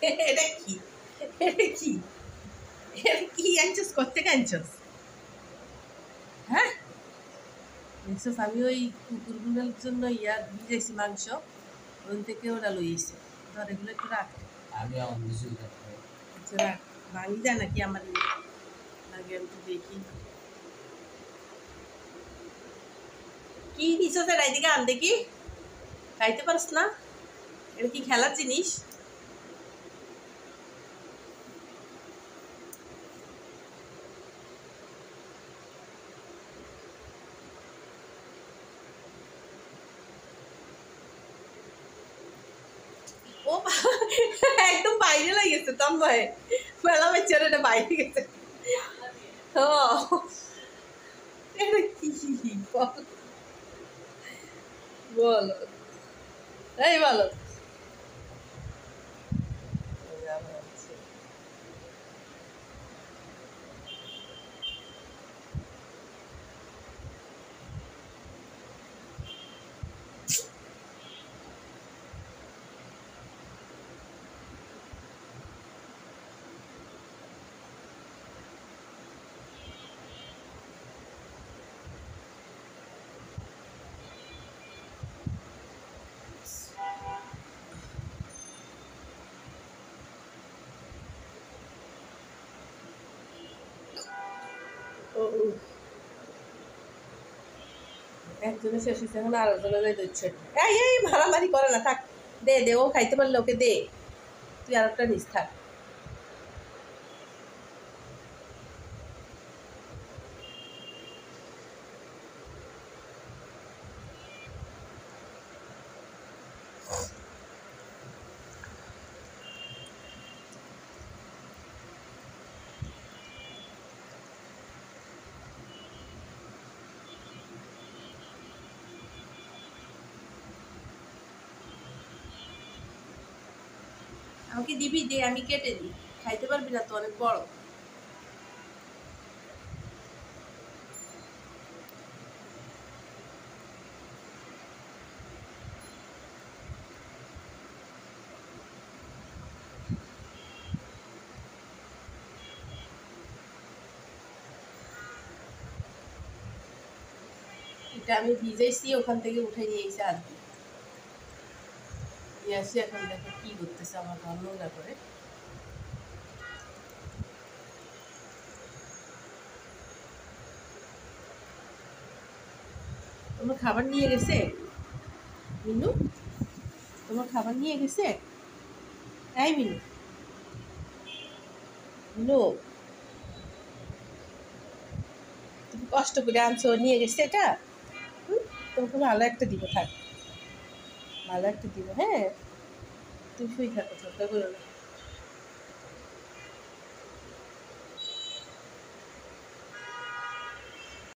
এটা কি এটা কি এটা কি আনছস করতে আনছস? হ্যাঁ দেখছস আমি ওই কুকুরগুলোর জন্য ভিজাইছি মাংস, ওখান থেকে ওরা লইছে। ধর এগুলো একটু রাখ। আমি আমার কিছুই আচ্ছা রাখ, ভাঙি যায় নাকি আমার লাগে আমি তো দেখি। কি দিছস এর এদিকে আন দেখি, খাইতে পারস না? এটা কি খেলার জিনিস? ও একদম বাইরে লেগেছে তম ভয়ে মেলা বেচার এটা বাইরে গেছে। ও এটা কি বলো, এই বলো। একজনের শেষ হচ্ছে, এখন আরেকজনের দিচ্ছে। এই মারামারি করে না, থাক দে দে, ও খাইতে পারলে ওকে দে, তুই আর একটা নিস থাক। আমাকে দিবি? দে, আমি কেটে দিই। খাইতে পারবি না তো, অনেক বড়। এটা আমি ভিজাইছি, ওখান থেকে উঠে নিয়ে এসে আর কি নিয়ে আসি। এখন দেখো কি করতেছে আমার ঘর নোংরা করে। তোমার খাবার নিয়ে গেছে মিনু? তোমার খাবার নিয়ে গেছে? তাই মিনু? মিনু তুমি কষ্ট করে আনছো, নিয়ে গেছে এটা? তোমাকে ভালো একটা দিব, থাক ভালো একটা দিব। হ্যাঁ তুমি শুই থাকো, ছোট্ট করো না।